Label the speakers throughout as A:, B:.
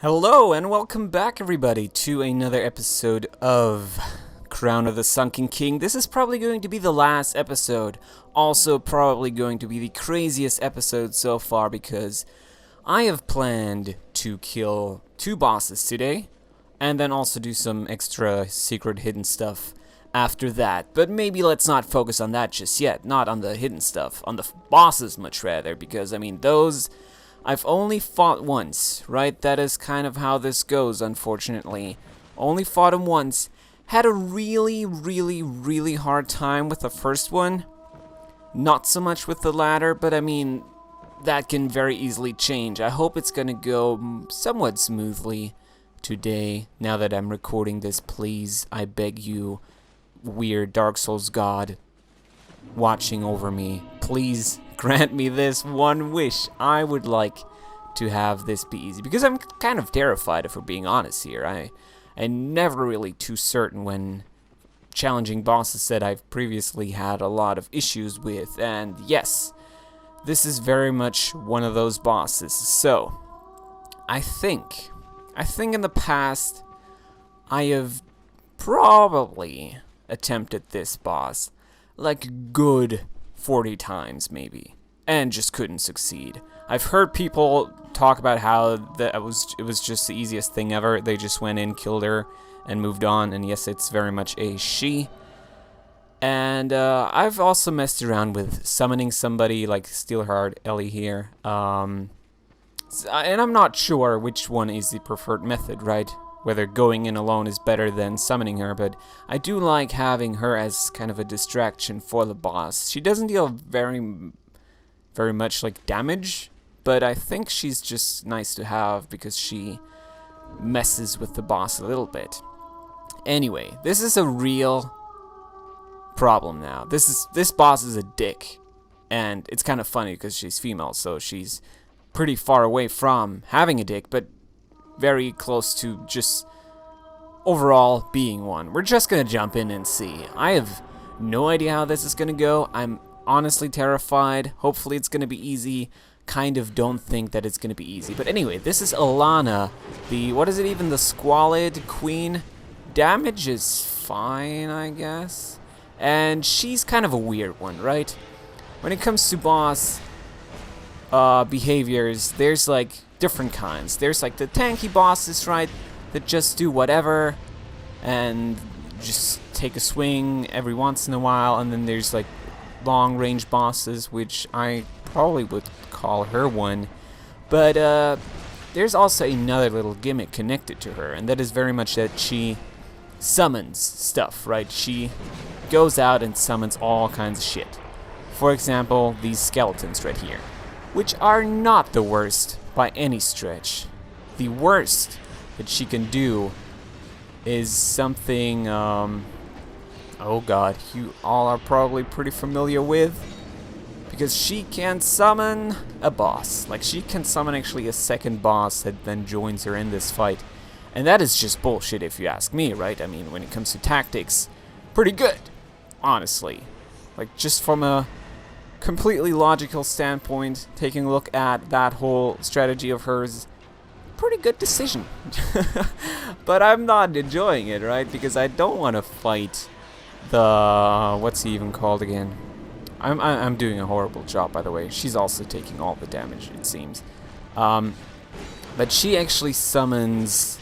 A: Hello and welcome back everybody to another episode of Crown of the Sunken King. This is probably going to be the last episode, also probably going to be the craziest episode so far because I have planned to kill 2 bosses today and then also do some extra secret hidden stuff after that. But maybe let's not focus on that just yet, not on the hidden stuff, on the bosses much rather, because I mean those I've only fought once, right? That is kind of how this goes, unfortunately. Only fought him once. Had a really hard time with the first one. Not so much with the latter, but I mean, that can very easily change. I hope it's gonna go somewhat smoothly today, now that I'm recording this. Please, I beg you, weird Dark Souls god watching over me, please grant me this one wish. I would like to have this be easy, because I'm kind of terrified, if we're being honest here. I'm never really too certain when challenging bosses that I've previously had a lot of issues with, and yes, this is very much one of those bosses. So, I think in the past, I have probably attempted this boss like a good 40 times maybe, and just couldn't succeed. I've heard people talk about how it was just the easiest thing ever. They just went in, killed her, and moved on, and yes, it's very much a she. And I've also messed around with summoning somebody like Steelheart Ellie here, and I'm not sure which one is the preferred method, right? Whether going in alone is better than summoning her, but I do like having her as kind of a distraction for the boss. She doesn't deal very much like damage, but I think she's just nice to have because she messes with the boss a little bit. Anyway, this is a real problem now. This boss is a dick, and it's kind of funny because she's female, so she's pretty far away from having a dick, but very close to just overall being one. We're just gonna jump in and see. I have no idea how this is gonna go. I'm honestly terrified. Hopefully it's gonna be easy. Kind of don't think that it's gonna be easy. But anyway, this is Alana, the Squalid Queen. Damage is fine, I guess. And she's kind of a weird one, right? When it comes to boss behaviors, there's like different kinds. There's like the tanky bosses, right, that just do whatever and just take a swing every once in a while, and then there's like long range bosses, which I probably would call her one, but there's also another little gimmick connected to her, and that is very much that she summons stuff, right? She goes out and summons all kinds of shit. For example, these skeletons right here, which are not the worst by any stretch. The worst that she can do is something, oh god, you all are probably pretty familiar with, because she can summon a boss. Like, she can summon actually a second boss that then joins her in this fight. And that is just bullshit if you ask me, right? I mean, when it comes to tactics, pretty good, honestly. Like, just from a completely logical standpoint, taking a look at that whole strategy of hers, pretty good decision. But I'm not enjoying it, right? Because I don't want to fight the, what's he even called again? I'm doing a horrible job, by the way. She's also taking all the damage, it seems. But she actually summons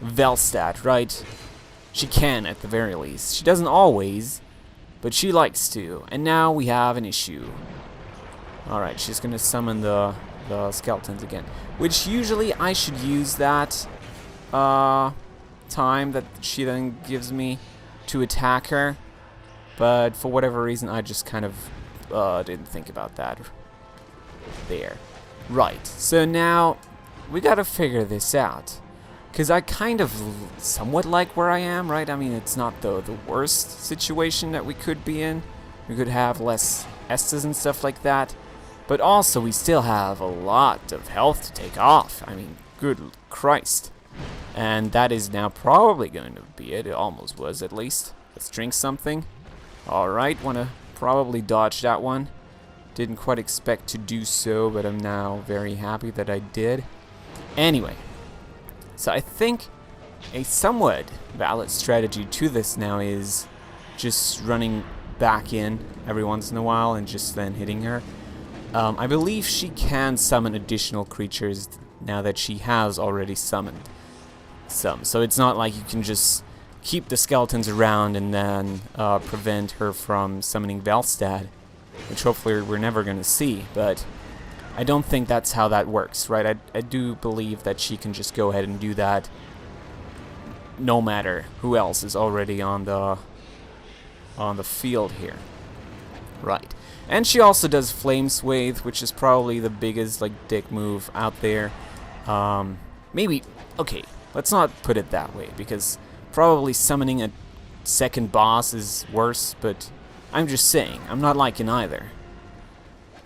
A: Velstad, right? She can, at the very least. She doesn't always, but she likes to. And now we have an issue. Alright, she's gonna summon the skeletons again, which usually I should use that time that she then gives me to attack her, but for whatever reason I just kind of didn't think about that there. Right, so now we gotta figure this out, because I kind of somewhat like where I am, right? I mean, it's not the worst situation that we could be in. We could have less S's and stuff like that, but also we still have a lot of health to take off. I mean, good Christ. And that is now probably going to be it. It almost was, at least. Let's drink something. Alright, want to probably dodge that one. Didn't quite expect to do so, but I'm now very happy that I did. Anyway, So I think a somewhat valid strategy to this now is just running back in every once in a while and just then hitting her. I believe she can summon additional creatures now that she has already summoned some. So it's not like you can just keep the skeletons around and then prevent her from summoning Velstad, which hopefully we're never going to see. But I don't think that's how that works, right? I do believe that she can just go ahead and do that no matter who else is already on the field here. Right. And she also does Flame Swathe, which is probably the biggest like dick move out there. Maybe, okay, let's not put it that way, because probably summoning a second boss is worse, but I'm just saying, I'm not liking either.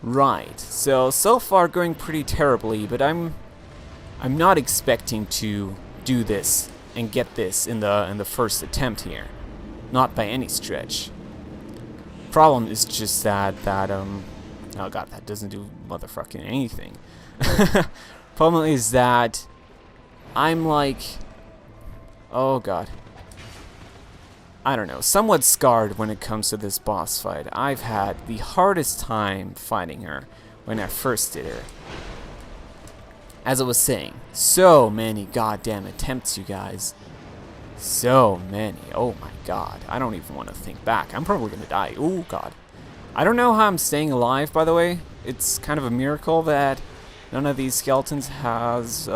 A: Right, so far going pretty terribly, but I'm not expecting to do this and get this in the first attempt here. Not by any stretch. Problem is just that oh god, that doesn't do motherfucking anything. Problem is that I'm like, oh god, I don't know, somewhat scarred when it comes to this boss fight. I've had the hardest time fighting her when I first did her. As I was saying, so many goddamn attempts, you guys. So many. Oh my god. I don't even want to think back. I'm probably going to die. Oh god. I don't know how I'm staying alive, by the way. It's kind of a miracle that none of these skeletons has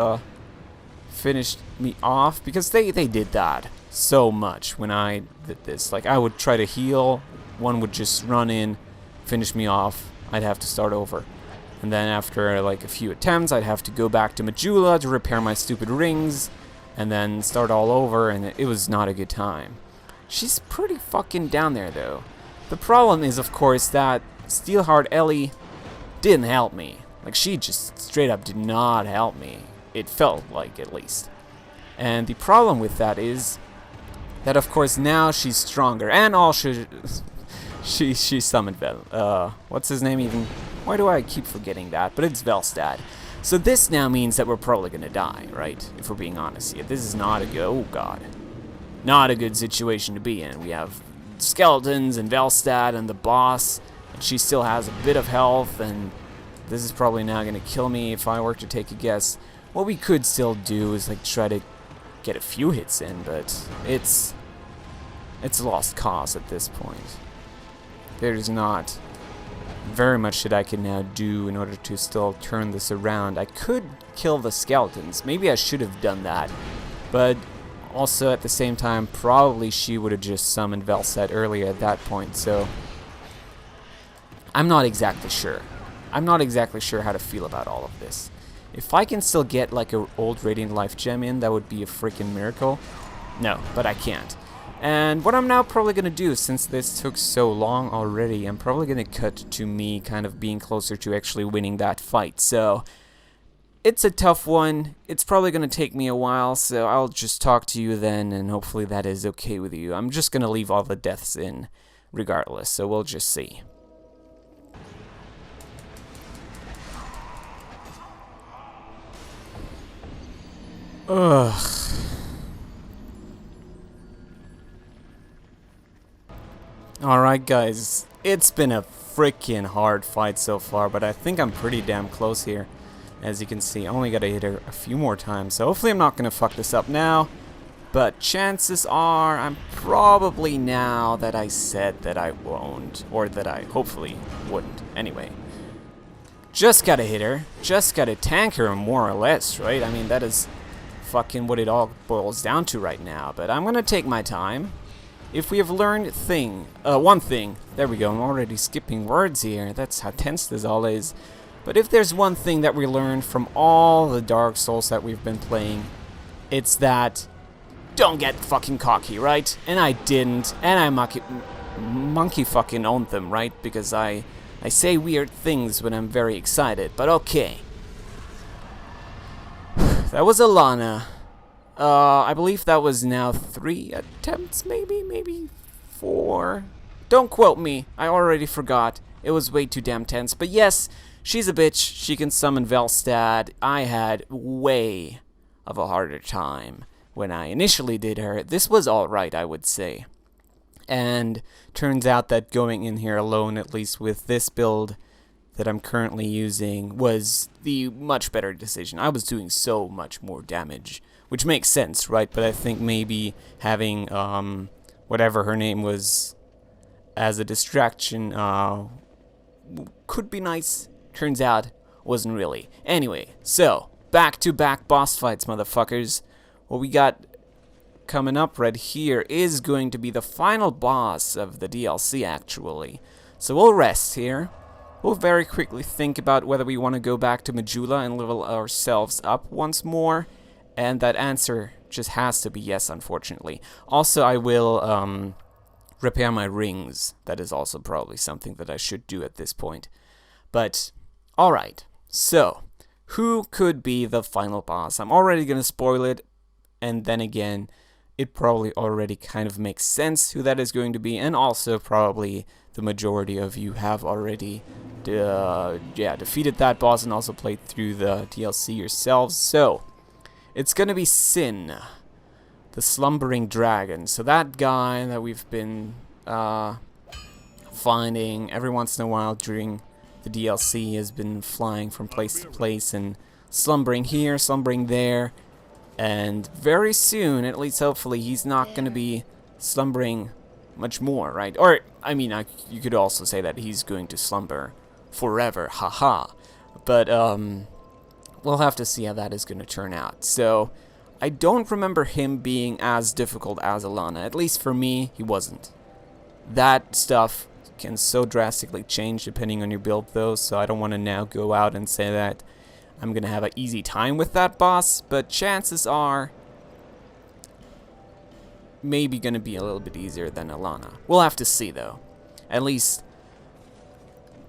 A: finished me off, because they did that so much when I did this. Like, I would try to heal, one would just run in, finish me off, I'd have to start over. And then after like a few attempts, I'd have to go back to Majula to repair my stupid rings, and then start all over, and it was not a good time. She's pretty fucking down there, though. The problem is, of course, that Steelheart Ellie didn't help me. Like, she just straight up did not help me. It felt like, at least. And the problem with that is that, of course, now she's stronger, and also she summoned what's his name even? Why do I keep forgetting that? But it's Velstad. So this now means that we're probably gonna die, right? If we're being honest here. This is not a good, oh god, not a good situation to be in. We have skeletons and Velstad and the boss, and she still has a bit of health, and this is probably now gonna kill me if I were to take a guess. What we could still do is like try to get a few hits in, but it's a lost cause at this point. There's not very much that I can now do in order to still turn this around. I could kill the skeletons. Maybe I should have done that. But also at the same time, probably she would have just summoned Velset earlier at that point. So I'm not exactly sure. I'm not exactly sure how to feel about all of this. If I can still get like an old Radiant Life gem in, that would be a freaking miracle. No, but I can't. And what I'm now probably going to do, since this took so long already, I'm probably going to cut to me kind of being closer to actually winning that fight. So it's a tough one. It's probably going to take me a while, so I'll just talk to you then, and hopefully that is okay with you. I'm just going to leave all the deaths in regardless, so we'll just see. Ugh. Alright guys, it's been a freaking hard fight so far, but I think I'm pretty damn close here. As you can see, I only gotta hit her a few more times, so hopefully I'm not gonna fuck this up now. But chances are, I'm probably now that I said that I won't, or that I hopefully wouldn't. Anyway, just gotta hit her, just gotta tank her more or less, right? I mean, that is fucking what it all boils down to right now, but I'm gonna take my time. If we have learned one thing, there we go, I'm already skipping words here, that's how tense this all is. But if there's one thing that we learned from all the Dark Souls that we've been playing, it's that don't get fucking cocky, right? And I didn't, and I monkey fucking owned them, right? Because I say weird things when I'm very excited, but okay. That was Alana. I believe that was now 3 attempts, maybe 4. Don't quote me, I already forgot. It was way too damn tense. But yes, she's a bitch. She can summon Velstad. I had way of a harder time when I initially did her. This was alright, I would say. And turns out that going in here alone, at least with this build that I'm currently using, was the much better decision. I was doing so much more damage, which makes sense, right? But I think maybe having whatever her name was as a distraction could be nice. Turns out, wasn't really. Anyway, so back-to-back boss fights, motherfuckers. What we got coming up right here is going to be the final boss of the DLC, actually. So we'll rest here. We'll very quickly think about whether we want to go back to Majula and level ourselves up once more. And that answer just has to be yes, unfortunately. Also, I will repair my rings. That is also probably something that I should do at this point. But, alright. So, who could be the final boss? I'm already going to spoil it. And then again, it probably already kind of makes sense who that is going to be. And also, probably, the majority of you have already defeated that boss and also played through the DLC yourselves. So, it's going to be Sin, the slumbering dragon. So that guy that we've been finding every once in a while during the DLC has been flying from place to place and slumbering here, slumbering there. And very soon, at least hopefully, he's not going to be slumbering much more, right? Or, I mean, you could also say that he's going to slumber forever, haha. But, we'll have to see how that is going to turn out. So, I don't remember him being as difficult as Alana. At least for me, he wasn't. That stuff can so drastically change depending on your build, though, so I don't want to now go out and say that I'm going to have an easy time with that boss, but chances are maybe going to be a little bit easier than Alana. We'll have to see, though. At least,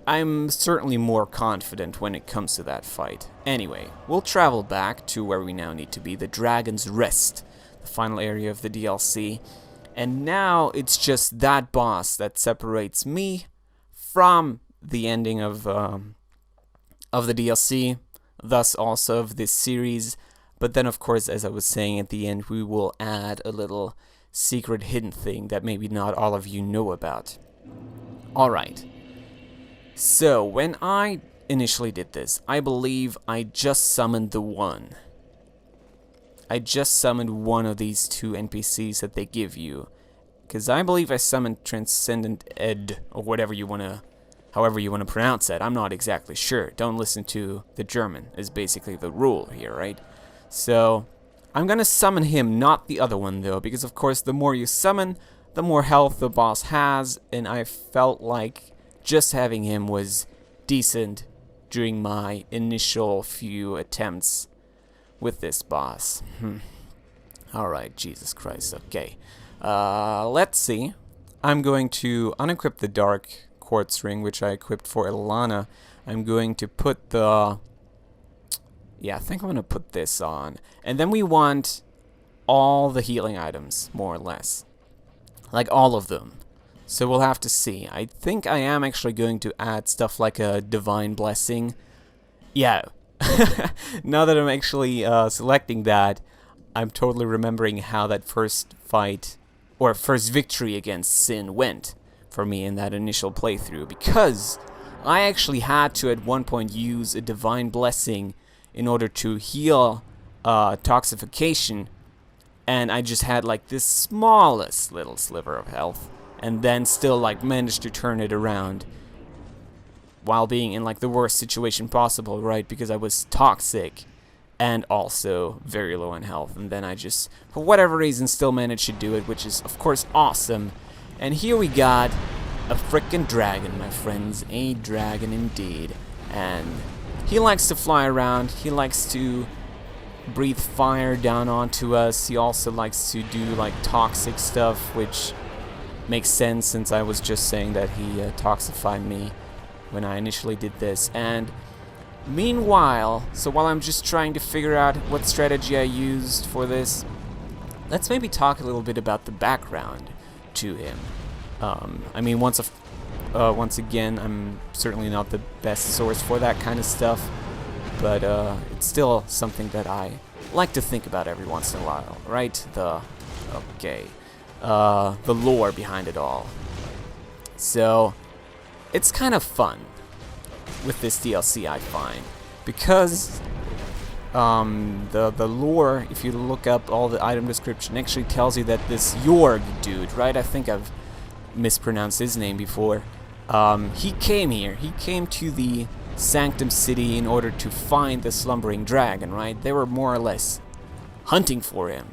A: I'm certainly more confident when it comes to that fight. Anyway, we'll travel back to where we now need to be, the Dragon's Rest, the final area of the DLC. And now it's just that boss that separates me from the ending of the DLC, thus also of this series. But then, of course, as I was saying at the end, we will add a little secret hidden thing that maybe not all of you know about. Alright. So, when I initially did this, I believe I just summoned the one. I just summoned one of these two NPCs that they give you. Because I believe I summoned Transcendent Ed, or whatever you want to, however you want to pronounce that. I'm not exactly sure. Don't listen to the German, is basically the rule here, right? So, I'm going to summon him, not the other one, though. Because, of course, the more you summon, the more health the boss has. And I felt like just having him was decent during my initial few attempts with this boss. Alright, Jesus Christ, okay. Let's see. I'm going to unequip the Dark Quartz Ring, which I equipped for Ilana. I'm going to put the... Yeah, I think I'm going to put this on. And then we want all the healing items, more or less. Like, all of them. So we'll have to see. I think I am actually going to add stuff like a Divine Blessing. Yeah. Now that I'm actually selecting that, I'm totally remembering how that first fight, or first victory against Sin went for me in that initial playthrough. Because I actually had to at one point use a Divine Blessing in order to heal toxification. And I just had like this smallest little sliver of health. And then still like managed to turn it around. While being in like the worst situation possible, right? Because I was toxic and also very low in health. And then I just, for whatever reason, still managed to do it, which is of course awesome. And here we got a frickin' dragon, my friends. A dragon indeed. And he likes to fly around. He likes to breathe fire down onto us. He also likes to do like toxic stuff, which makes sense since I was just saying that he toxified me when I initially did this. And meanwhile, so while I'm just trying to figure out what strategy I used for this, let's maybe talk a little bit about the background to him. I mean, once again, I'm certainly not the best source for that kind of stuff, but it's still something that I like to think about every once in a while, right? The lore behind it all. So it's kind of fun with this DLC, I find, because the lore, if you look up all the item description, actually tells you that this Jorg dude, right? I think I've mispronounced his name before. He came here. He came to the Sanctum City in order to find the slumbering dragon, right? They were more or less hunting for him.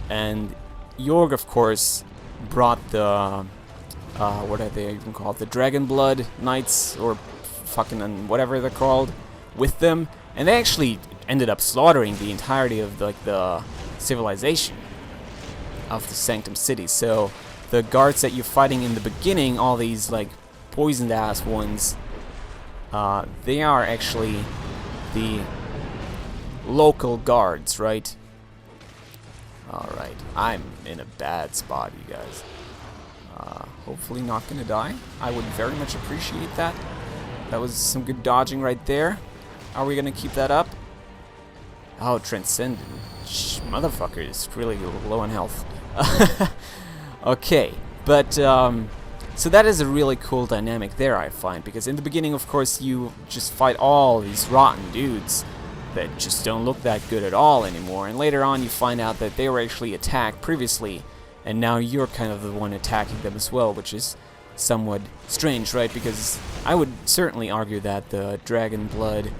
A: And Jorg, of course, brought the, what are they even called? The Dragon Blood Knights, or fucking whatever they're called, with them. And they actually ended up slaughtering the entirety of the civilization of the Sanctum City. So the guards that you're fighting in the beginning, all these like poisoned ass ones, they are actually the local guards, right? Alright, I'm in a bad spot, you guys. Hopefully not gonna die. I would very much appreciate that. That was some good dodging right there. Are we gonna keep that up? Oh, Transcendent. Motherfucker is really low on health. Okay, but so that is a really cool dynamic there, I find, because in the beginning, of course, you just fight all these rotten dudes that just don't look that good at all anymore, and later on you find out that they were actually attacked previously, and now you're kind of the one attacking them as well, which is somewhat strange, right? Because I would certainly argue that the Dragon Blood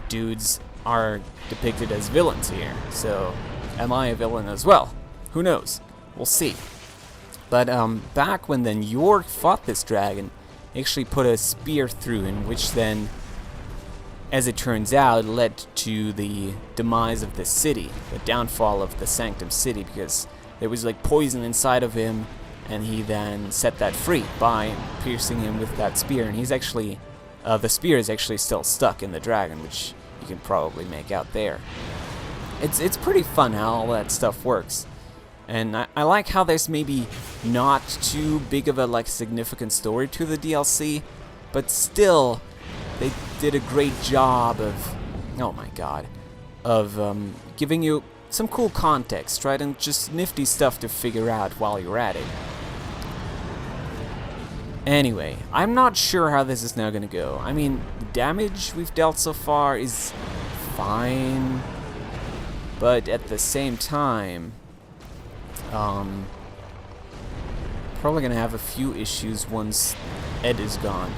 A: dudes are depicted as villains here, so am I a villain as well? Who knows? We'll see. But back when then Jorg fought this dragon, he actually put a spear through him, which then, as it turns out, led to the demise of the city, the downfall of the Sanctum City, because there was like poison inside of him, and he then set that free by piercing him with that spear. And he's actually, the spear is actually still stuck in the dragon, which you can probably make out there. It's pretty fun how all that stuff works. And I like how there's maybe not too big of a like significant story to the DLC, but still they did a great job of, oh my god, of giving you some cool context, right, and just nifty stuff to figure out while you're at it. Anyway, I'm not sure how this is now gonna go. I mean, the damage we've dealt so far is fine, but at the same time, probably gonna have a few issues once Ed is gone.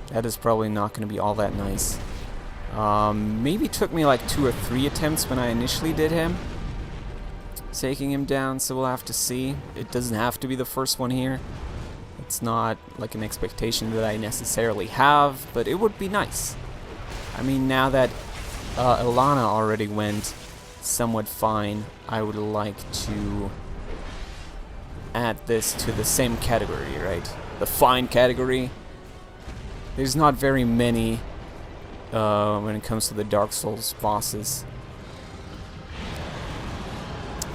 A: That is probably not gonna be all that nice. Maybe took me like 2 or 3 attempts when I initially did him, taking him down, so we'll have to see. It doesn't have to be the first one here. It's not like an expectation that I necessarily have, but it would be nice. I mean, now that Ilana already went somewhat fine, I would like to add this to the same category, right? The fine category. There's not very many when it comes to the Dark Souls bosses,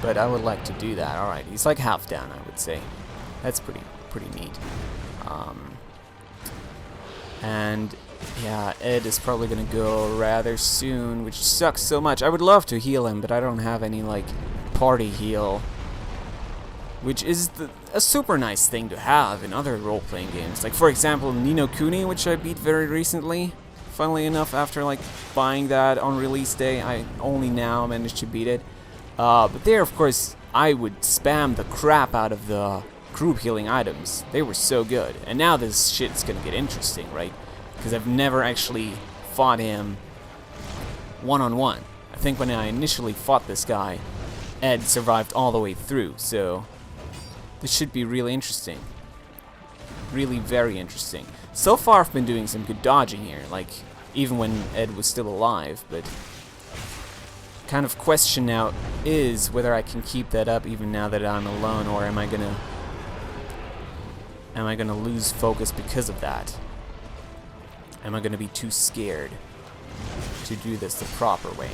A: but I would like to do that. Alright, he's like half down, I would say. That's pretty neat. And yeah, Ed is probably gonna go rather soon, which sucks so much. I would love to heal him, but I don't have any like party heal, which is a super nice thing to have in other role-playing games. Like for example, Ni no Kuni, which I beat very recently. Funnily enough, after like buying that on release day, I only now managed to beat it. But there, of course, I would spam the crap out of the group healing items. They were so good. And now this shit's gonna get interesting, right? Because I've never actually fought him one-on-one. I think when I initially fought this guy, Ed survived all the way through, so this should be really interesting. Really very interesting. So far I've been doing some good dodging here, like even when Ed was still alive, but kind of question now is whether I can keep that up even now that I'm alone, or am I gonna lose focus because of that? Am I gonna be too scared to do this the proper way?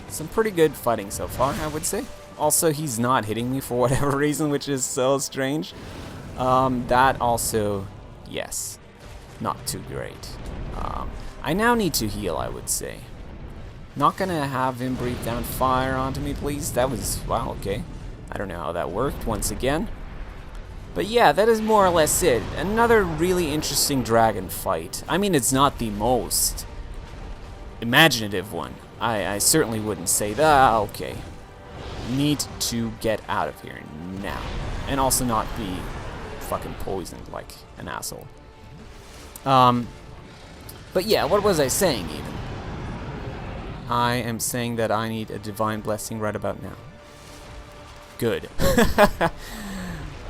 A: Some pretty good fighting so far, I would say. Also, he's not hitting me for whatever reason, which is so strange. That also, yes, not too great. I now need to heal, I would say. Not gonna have him breathe down fire onto me, please. That was, wow, okay. I don't know how that worked once again. But yeah, that is more or less it. Another really interesting dragon fight. I mean, it's not the most imaginative one. I certainly wouldn't say that. Ah, okay. Need to get out of here now. And also not be fucking poisoned like an asshole. But yeah, what was I saying even? I am saying that I need a divine blessing right about now. Good.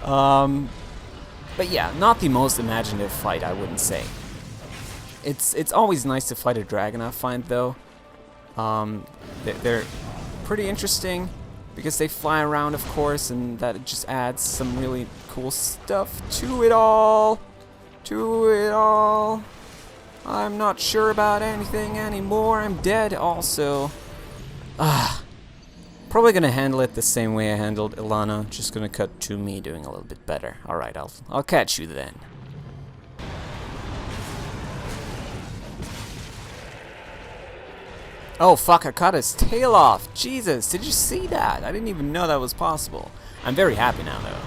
A: But yeah, not the most imaginative fight, I wouldn't say. It's always nice to fight a dragon, I find, though. They're pretty interesting because they fly around, of course, and that just adds some really cool stuff to it all. I'm not sure about anything anymore. I'm dead also. Probably gonna handle it the same way I handled Ilana. Just gonna cut to me doing a little bit better. Alright, I'll catch you then. Oh fuck, I cut his tail off. Jesus, did you see that? I didn't even know that was possible. I'm very happy now though.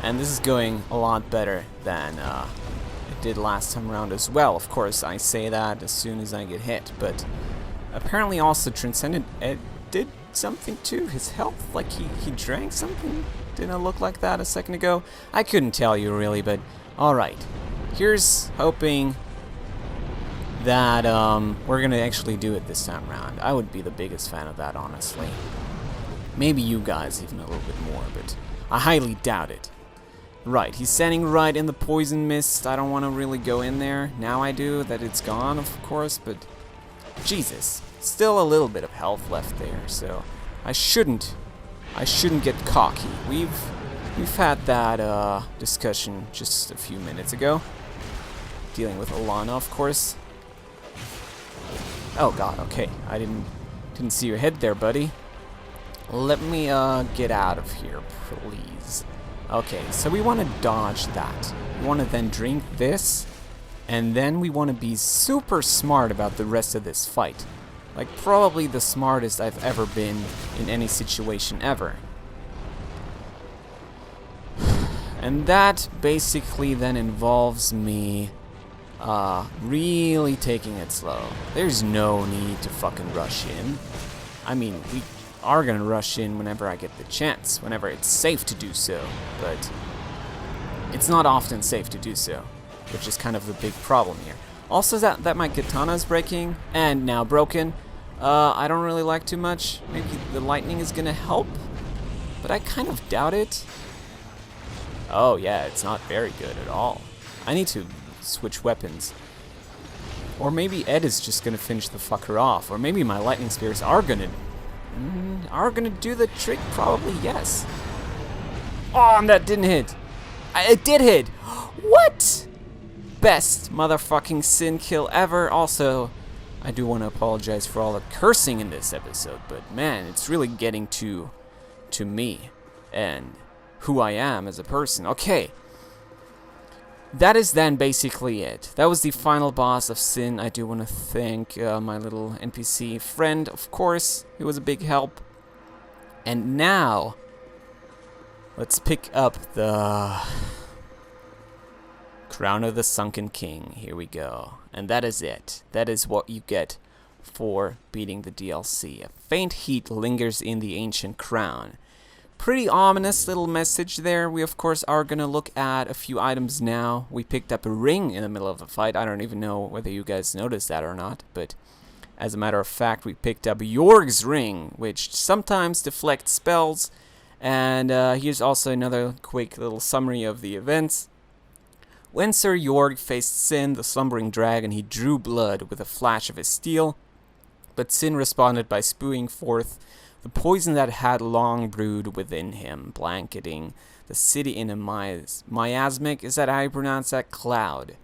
A: And this is going a lot better than it did last time around as well. Of course, I say that as soon as I get hit, but apparently also Transcendent Ed did something to his health, like he drank something. Didn't it look like that a second ago? I couldn't tell you really, but alright. Here's hoping that we're gonna actually do it this time around. I would be the biggest fan of that, honestly. Maybe you guys even a little bit more, but I highly doubt it. Right, he's standing right in the poison mist. I don't want to really go in there. Now I do, that it's gone, of course, but Jesus. Still a little bit of health left there, so I shouldn't get cocky. We've had that discussion just a few minutes ago, dealing with Ilana, of course. Oh God, okay, I didn't see your head there, buddy. Let me get out of here, please. Okay, so we want to dodge that. We want to then drink this, and then we want to be super smart about the rest of this fight. Like, probably the smartest I've ever been in any situation ever. And that basically then involves me really taking it slow. There's no need to fucking rush in. I mean, we are gonna rush in whenever I get the chance, whenever it's safe to do so, but it's not often safe to do so, which is kind of the big problem here. Also, that my katana is breaking, and now broken. I don't really like too much. Maybe the lightning is gonna help, but I kind of doubt it. Oh yeah, it's not very good at all. I need to switch weapons. Or maybe Ed is just gonna finish the fucker off. Or maybe my lightning spears are gonna do the trick. Probably yes. Oh, and that didn't hit. It did hit. What? Best motherfucking sin kill ever. Also, I do want to apologize for all the cursing in this episode, but man, it's really getting to me and who I am as a person. Okay. That is then basically it. That was the final boss of Sin. I do want to thank my little NPC friend, of course. He was a big help. And now, let's pick up the Crown of the Sunken King. Here we go. And that is it. That is what you get for beating the DLC. A faint heat lingers in the ancient crown. Pretty ominous little message there. We of course are gonna look at a few items now. We picked up a ring in the middle of the fight. I don't even know whether you guys noticed that or not, but as a matter of fact, we picked up Jorg's ring, which sometimes deflects spells. And here's also another quick little summary of the events. When Sir Jorg faced Sin, the slumbering dragon, he drew blood with a flash of his steel, but Sin responded by spewing forth the poison that had long brewed within him, blanketing the city in a miasmic, is that how you pronounce that, cloud.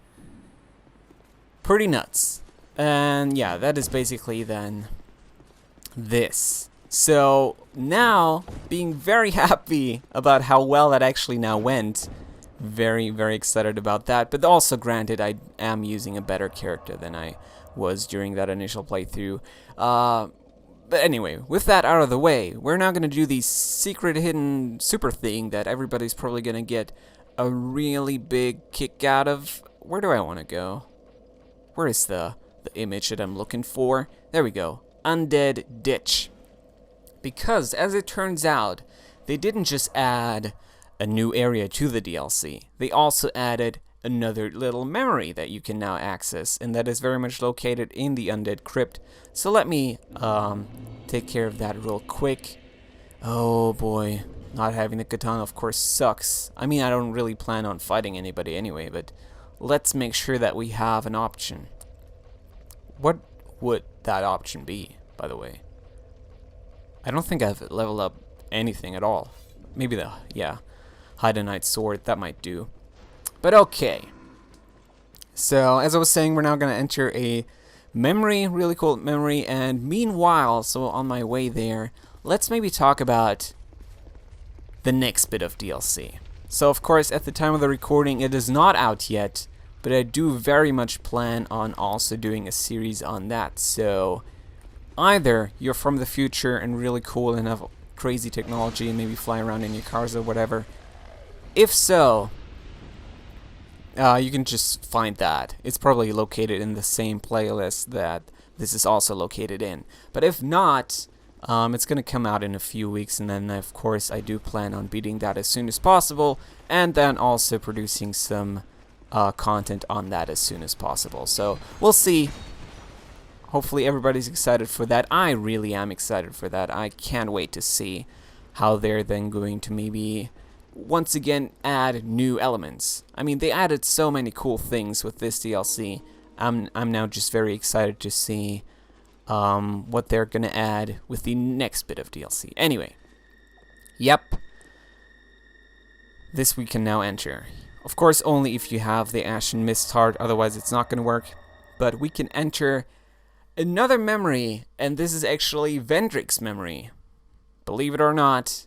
A: Pretty nuts. And yeah, that is basically then this. So now, being very happy about how well that actually now went. Very, very excited about that. But also, granted, I am using a better character than I was during that initial playthrough. But anyway, with that out of the way, we're now going to do the secret hidden super thing that everybody's probably going to get a really big kick out of. Where do I want to go? Where is the image that I'm looking for? There we go. Undead Ditch. Because, as it turns out, they didn't just add a new area to the DLC. They also added another little memory that you can now access, and that is very much located in the Undead Crypt. So let me take care of that real quick. Oh boy, not having the katana of course sucks. I mean, I don't really plan on fighting anybody anyway, but let's make sure that we have an option. What would that option be, by the way? I don't think I've leveled up anything at all. Maybe Hide a Knight Sword, that might do. But okay. So, as I was saying, we're now going to enter a memory, really cool memory, and meanwhile, so on my way there, let's maybe talk about the next bit of DLC. So, of course, at the time of the recording, it is not out yet, but I do very much plan on also doing a series on that. So, either you're from the future and really cool and have crazy technology and maybe fly around in your cars or whatever. If so, you can just find that. It's probably located in the same playlist that this is also located in. But if not, it's going to come out in a few weeks, and then of course I do plan on beating that as soon as possible, and then also producing some content on that as soon as possible. So we'll see. Hopefully everybody's excited for that. I really am excited for that. I can't wait to see how they're then going to maybe once again add new elements. I mean, they added so many cool things with this DLC. I'm now just very excited to see what they're gonna add with the next bit of DLC. Anyway, yep, this we can now enter. Of course, only if you have the Ashen Mist Heart, otherwise it's not gonna work. But we can enter another memory, and this is actually Vendrick's memory. Believe it or not,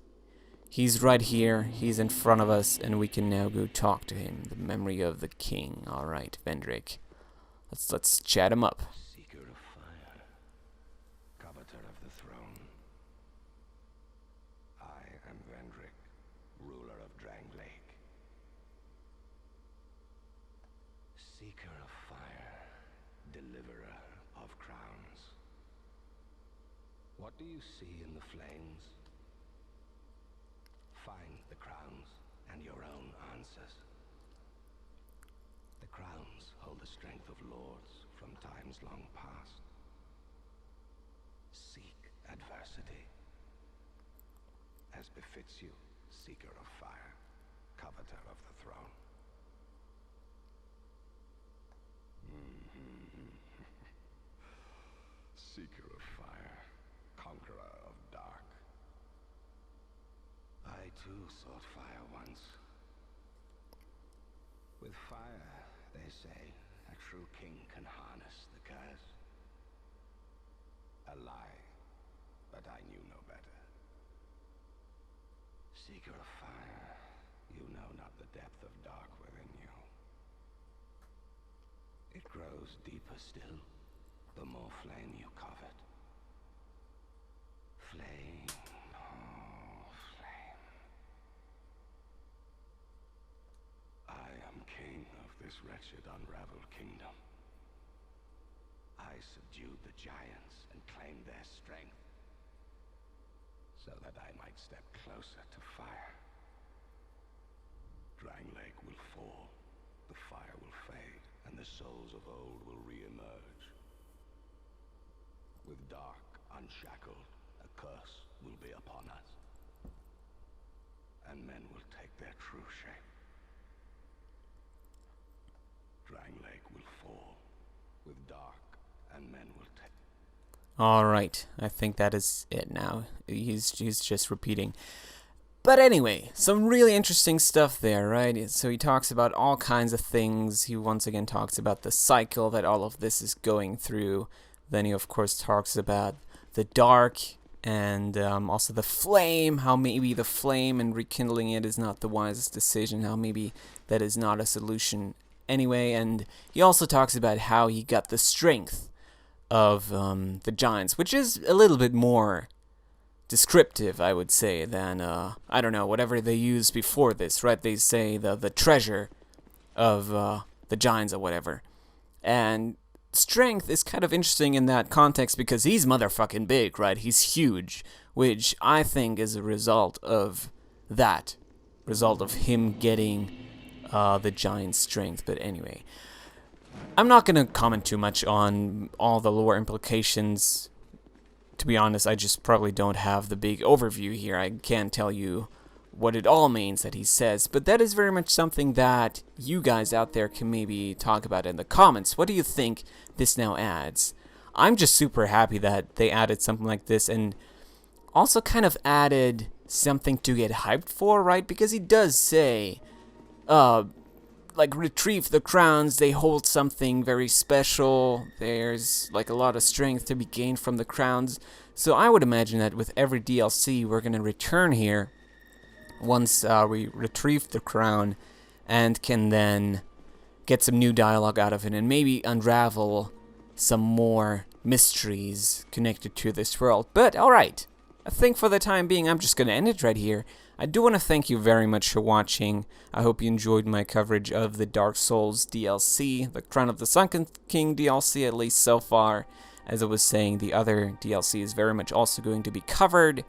A: he's right here, he's in front of us, and we can now go talk to him. The memory of the king. Alright, Vendrick. Let's chat him up.
B: Seeker of fire, coveter of the throne. I am Vendrick, ruler of Drang Lake. Seeker of fire, deliverer of crowns. What do you see in the flames? Find the crowns and your own answers. The crowns hold the strength of lords from times long past. Seek adversity, as befits you, seeker of fire, coveter of the throne. Seeker of fire, conqueror of dark. I too sought fire once. With fire, they say, a true king can harness the curse. A lie, but I knew no better. Seeker of fire, you know not the depth of dark within you. It grows deeper still, the more flame you covet. Flame, oh, flame. I am king of this wretched, unraveled kingdom. I subdued the giants and claimed their strength, so that I might step closer to fire. Drang Lake will fall, the fire will fade, and the souls of old will re-emerge. With dark unshackled, a curse will be upon us, and men will take their true shape. Drang Lake will fall, with dark, and men will take...
A: Alright, I think that is it now. He's just repeating. But anyway, some really interesting stuff there, right? So he talks about all kinds of things. He once again talks about the cycle that all of this is going through. Then he of course talks about the dark and also the flame, how maybe the flame and rekindling it is not the wisest decision, how maybe that is not a solution anyway. And he also talks about how he got the strength of the giants, which is a little bit more descriptive, I would say, than, I don't know, whatever they used before this, right? They say the treasure of the giants or whatever. And strength is kind of interesting in that context because he's motherfucking big, right? He's huge, which I think is a result of that. Result of him getting the giant strength. But anyway, I'm not going to comment too much on all the lore implications. To be honest, I just probably don't have the big overview here. I can't tell you what it all means that he says, but that is very much something that you guys out there can maybe talk about in the comments. What do you think this now adds? I'm just super happy that they added something like this, and also kind of added something to get hyped for, right? Because he does say, like, retrieve the crowns, they hold something very special, there's like a lot of strength to be gained from the crowns. So I would imagine that with every DLC we're gonna return here once we retrieve the crown, and can then get some new dialogue out of it and maybe unravel some more mysteries connected to this world. But alright, I think for the time being I'm just gonna end it right here. I do want to thank you very much for watching. I hope you enjoyed my coverage of the Dark Souls DLC, the Crown of the Sunken King DLC, at least so far. As I was saying, the other DLC is very much also going to be covered.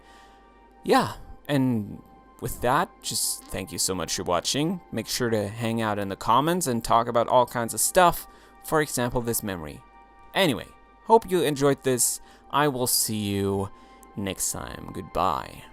A: Yeah, and with that, just thank you so much for watching. Make sure to hang out in the comments and talk about all kinds of stuff. For example, this memory. Anyway, hope you enjoyed this. I will see you next time. Goodbye.